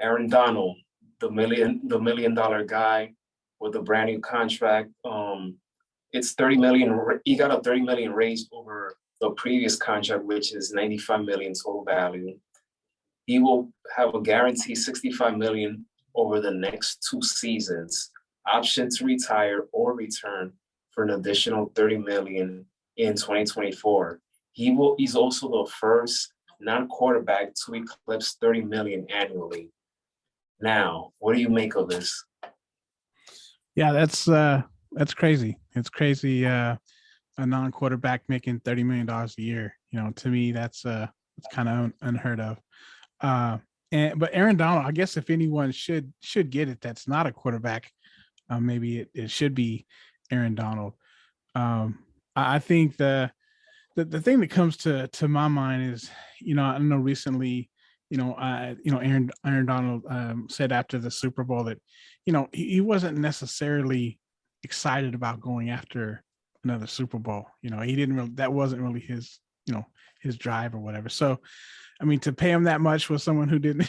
Aaron Donald, the $1 million guy with a brand new contract. It's 30 million. He got a 30 million raise over the previous contract, which is 95 million total value. He will have a guaranteed 65 million over the next 2 seasons, option to retire or return for an additional 30 million in 2024. He's also the first non-quarterback to eclipse 30 million annually. Now, what do you make of this? Yeah, that's crazy. It's crazy. A non-quarterback making $30 million a year. To me, that's kind of unheard of. But Aaron Donald, I guess if anyone should get it, that's not a quarterback. Maybe it should be Aaron Donald. I think the thing that comes to my mind is, I know recently, Aaron Donald said after the Super Bowl that, he wasn't necessarily excited about going after another Super Bowl. He didn't really, that wasn't really his, his drive or whatever. So, I mean, to pay him that much with someone who didn't,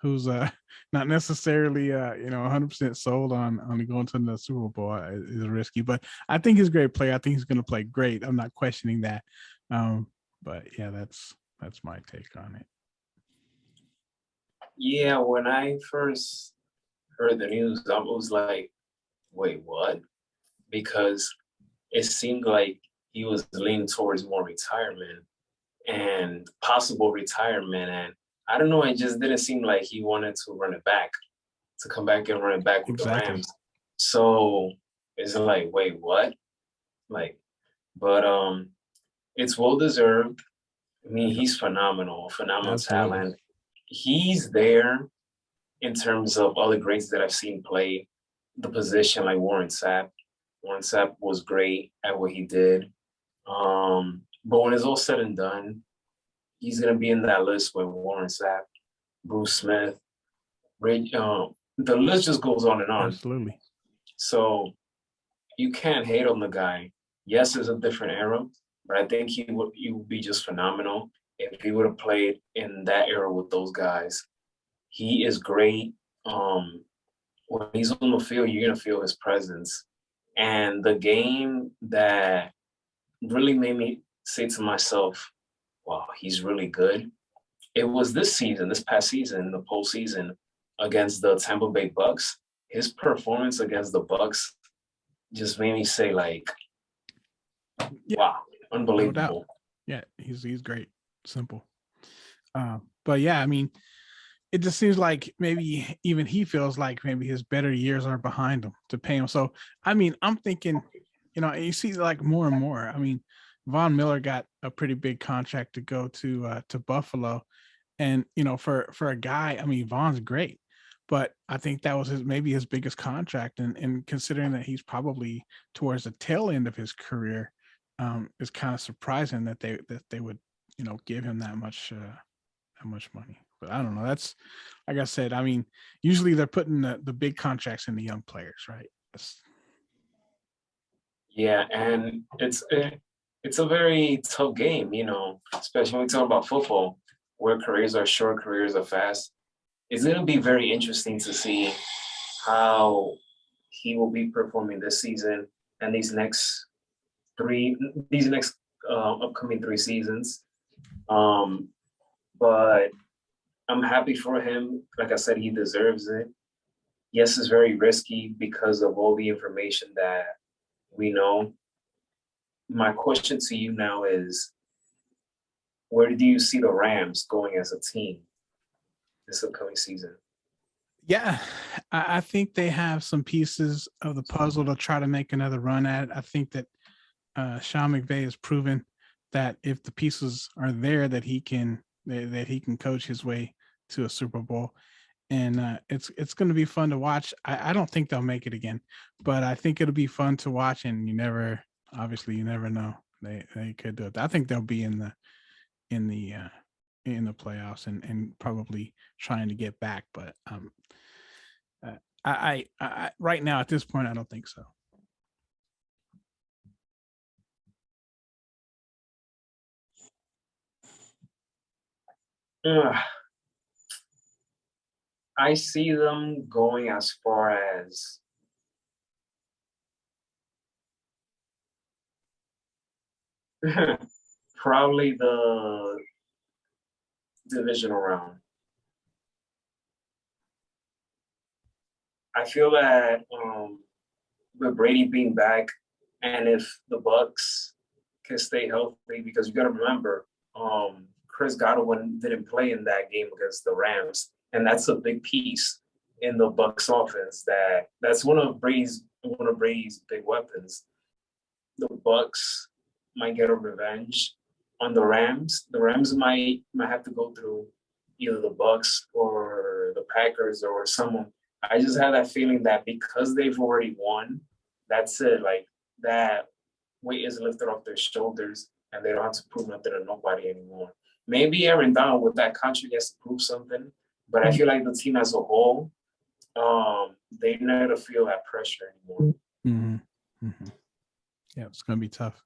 who's not necessarily 100% sold on going to the Super Bowl is risky. But I think he's a great player. I think he's going to play great. I'm not questioning that. But yeah, that's my take on it. Yeah, when I first heard the news, I was like, wait, what? Because it seemed like he was leaning towards more retirement and possible retirement. And I don't know, it just didn't seem like he wanted to run it back, to come back and run it back with the Rams. So it's like, wait, what? But it's well deserved. I mean, he's phenomenal Absolutely. Talent. He's there in terms of other greats that I've seen play the position, like Warren Sapp. Warren Sapp was great at what he did. But when it's all said and done, he's going to be in that list with Warren Sapp, Bruce Smith. The list just goes on and on. Absolutely. So you can't hate on the guy. Yes, it's a different era, but I think he would be just phenomenal if he would have played in that era with those guys. He is great. When he's on the field, you're going to feel his presence. And the game that really made me say to myself, wow, he's really good. It was this past season, the postseason against the Tampa Bay Bucks. His performance against the Bucks just made me say, like, wow, unbelievable. No doubt. Yeah, he's great. Simple. But yeah, I mean, it just seems like maybe even he feels like maybe his better years are behind him to pay him. So, I mean, I'm thinking, you see like more and more. I mean, Von Miller got a pretty big contract to go to Buffalo. And, for a guy, I mean, Von's great, but I think that was maybe his biggest contract. And considering that he's probably towards the tail end of his career, it's kind of surprising that they would, give him that much money. But I don't know. That's, like I said, I mean, usually they're putting the big contracts in the young players, right? Yeah, and it's a very tough game, especially when we talk about football, where careers are short, careers are fast. It's going to be very interesting to see how he will be performing this season and these next upcoming 3 seasons. But I'm happy for him. Like I said, he deserves it. Yes, it's very risky because of all the information that we know. My question to you now is, where do you see the Rams going as a team this upcoming season? Yeah, I think they have some pieces of the puzzle to try to make another run at it. I think that Sean McVay has proven that if the pieces are there, that he can coach his way to a Super Bowl. And it's going to be fun to watch. I don't think they'll make it again, but I think it'll be fun to watch. And you never know. They could do it. I think they'll be in the playoffs and probably trying to get back. But I right now at this point, I don't think so. I see them going as far as probably the divisional round. I feel that with Brady being back, and if the Bucks can stay healthy, because you got to remember, Chris Godwin didn't play in that game against the Rams, and that's a big piece in the Bucks offense. That's one of Brady's big weapons. The Bucks might get a revenge on the Rams. The Rams might have to go through either the Bucks or the Packers or someone. I just have that feeling that because they've already won, that's it. Like that weight is lifted off their shoulders, and they don't have to prove nothing to nobody anymore. Maybe Aaron Donald with that contract gets to prove something, but I feel like the team as a whole, they never feel that pressure anymore. Mm-hmm. Mm-hmm. Yeah, it's gonna be tough.